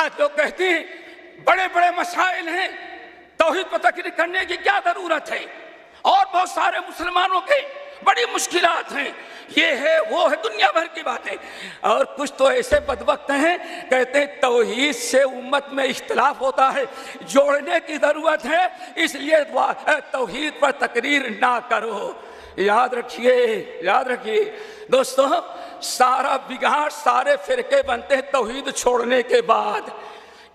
آج لوگ کہتے ہیں بڑے بڑے مسائل ہیں، توحید پر تقریر کرنے کی کیا ضرورت ہے، اور بہت سارے مسلمانوں کے بڑی مشکلات ہیں، یہ ہے وہ ہے، دنیا بھر کی باتیں. اور کچھ تو ایسے بدبخت ہیں کہتے ہیں توحید سے امت میں اختلاف ہوتا ہے، جوڑنے کی ضرورت ہے، اس لیے توحید پر تقریر نہ کرو. یاد رکھیے دوستو، سارا بگاڑ، سارے فرقے بنتے ہیں توحید چھوڑنے کے بعد.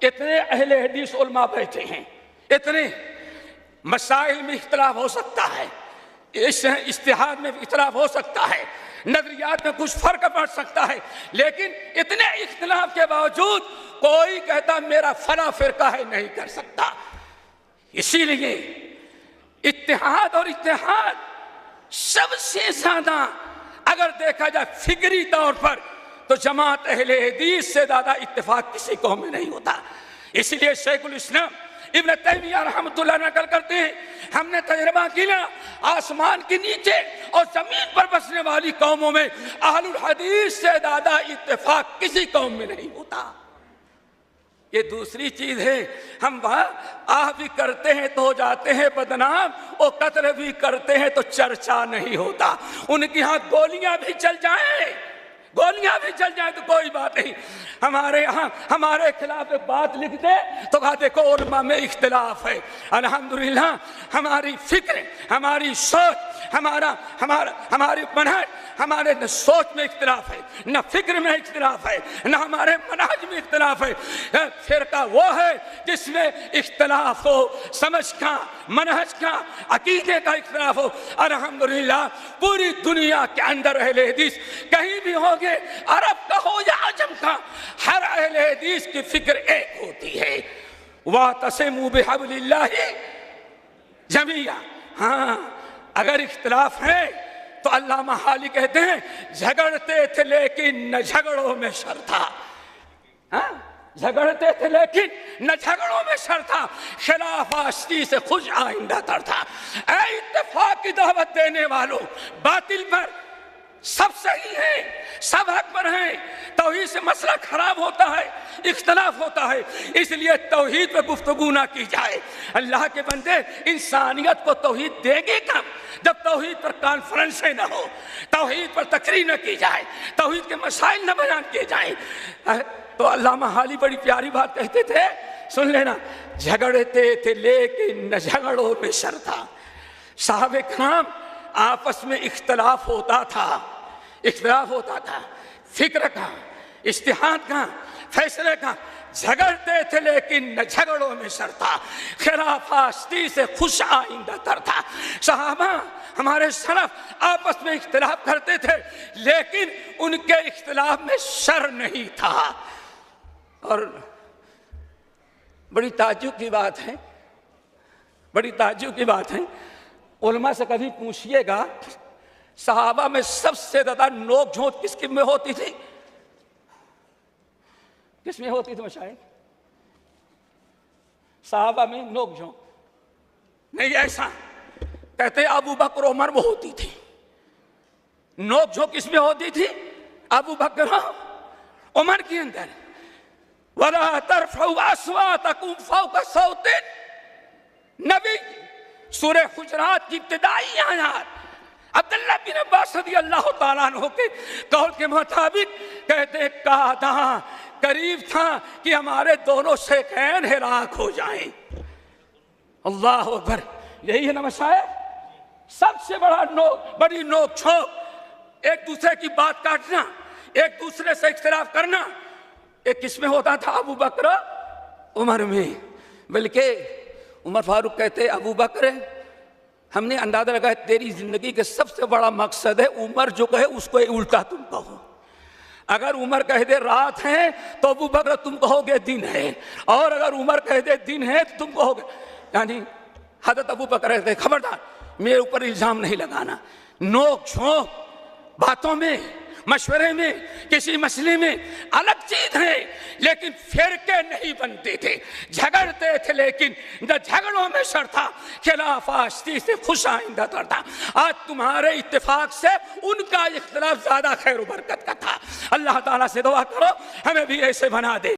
اتنے اہل حدیث علماء بیٹھے ہیں، اتنے مسائل میں اختلاف ہو سکتا ہے، اس اجتہاد میں اختلاف ہو سکتا ہے، نظریات میں کچھ فرق پڑ سکتا ہے، لیکن اتنے اختلاف کے باوجود کوئی کہتا میرا فلاں فرقہ ہے نہیں کر سکتا. اسی لیے اتحاد سب سے زیادہ اگر دیکھا جائے فکری طور پر تو جماعت اہل حدیث سے زیادہ اتفاق کسی قوم میں نہیں ہوتا. اس لیے شیخ الاسلام ابن تیمیہ رحمۃ اللہ نقل کرتے ہیں، ہم نے تجربہ کیا آسمان کے نیچے اور زمین پر بسنے والی قوموں میں اہل الحدیث سے زیادہ اتفاق کسی قوم میں نہیں ہوتا. یہ دوسری چیز ہے، ہم آہ بھی کرتے ہیں تو ہو جاتے ہیں بدنام، اور قتل بھی کرتے ہیں تو چرچا نہیں ہوتا. ان کی ہاں گولیاں بھی چل جائیں تو کوئی بات نہیں. ہمارے یہاں ہمارے خلاف ایک بات لکھ دے تو کہا دیکھو علماء میں اختلاف ہے. الحمدللہ ہماری فکر، ہماری سوچ، ہماری منہج، ہمارے نہ سوچ میں اختلاف ہے، نہ فکر میں اختلاف ہے، نہ ہمارے منہج میں اختلاف ہے. فرقہ وہ ہے جس میں اختلاف ہو، سمجھ کا، منہج کا، عقیدے کا اختلاف ہو. الحمدللہ پوری دنیا کے اندر اہل حدیث کہیں بھی ہوگے، عرب کا ہو یا عجم کا، ہر اہل حدیث کی فکر ایک ہوتی ہے. وَاعْتَصِمُوا بِحَبْلِ اللَّهِ جَمِيعًا. ہاں اگر اختلاف ہے تو علامہ حالی کہتے ہیں جھگڑتے تھے لیکن نہ جھگڑوں میں شر تھا. جھگڑتے تھے لیکن نہ جھگڑوں میں شر تھا، خلاف آشتی سے خوش آئندہ تر تھا. اے اتفاق کی دعوت دینے والوں، باطل پر سب صحیح ہیں، سب حق پر ہیں، توحید سے مسئلہ خراب ہوتا ہے، اختلاف ہوتا ہے، اس لیے توحید پہ گفتگو نہ کی جائے. اللہ کے بندے انسانیت کو توحید دے گی کب؟ جب توحید پر کانفرنسیں نہ ہو، توحید پر تقریر نہ کی جائے، توحید کے مسائل نہ بیان کیے جائیں. تو علامہ حالی بڑی پیاری بات کہتے تھے، سن لینا، جھگڑتے تھے لیکن نہ جھگڑوں میں شر تھا. صحابہ کرام آپس میں اختلاف ہوتا تھا، فکر کا، اجتہاد کا، فیصلے کا. جھگڑتے تھے لیکن نہ جھگڑوں میں شر تھا، خلاف آشتی سے خوش آئندہ تر تھا. صحابہ ہمارے سلف آپس میں اختلاف کرتے تھے لیکن ان کے اختلاف میں شر نہیں تھا. اور بڑی تعجب کی بات ہے، علماء سے کبھی پوچھئے گا صحابہ میں سب سے زیادہ نوک جھونک کس میں ہوتی تھی؟ کس میں ہوتی تھی مشاہد؟ صحابہ میں نوک جھونک نہیں، ایسا کہتے ابو بکر عمر میں ہوتی تھی. نوک جھونک کس میں ہوتی تھی؟ ابو بکر عمر کے اندر. وَلَا تَرْفَعُوا أَصْوَاتَكُمْ فَوْقَ صَوْتِ النَّبِيِّ، سورہ حجرات کی ابتدائی آیات. عبداللہ بن عباس رضی اللہ تعالیٰ عنہ کے قول کے مطابق کہتے کہا قریب تھا کہ ہمارے دونوں شیخین ہلاک ہو جائیں. اللہ اکبر. یہی ہے نا مشائخ، سب سے بڑی نوک چھوک، ایک دوسرے کی بات کاٹنا، ایک دوسرے سے اختلاف کرنا. ایک کس میں ہوتا تھا؟ ابو بکر عمر میں. بلکہ عمر فاروق کہتے ابو بکر ہم نے اندازہ لگا تیری زندگی کے سب سے بڑا مقصد ہے عمر جو کہے اس کو الٹا تم کہو. اگر عمر کہہ دے رات ہے تو ابو بکر تم کہو گے دن ہے، اور اگر عمر کہہ دے دن ہے تو تم کہو گے. یعنی حضرت ابو بکر کہتے خبردار میرے اوپر الزام نہیں لگانا. نوک جھونک باتوں میں، مشورے میں، کسی مسئلے میں الگ چیز ہے، لیکن فرقے نہیں بنتے تھے. جھگڑتے تھے لیکن نہ جھگڑوں میں شر تھا، خلاف آشتی سے خوش آئندہ تر تھا. آج تمہارے اتفاق سے ان کا اختلاف زیادہ خیر و برکت کا تھا. اللہ تعالیٰ سے دعا کرو ہمیں بھی ایسے بنا دے.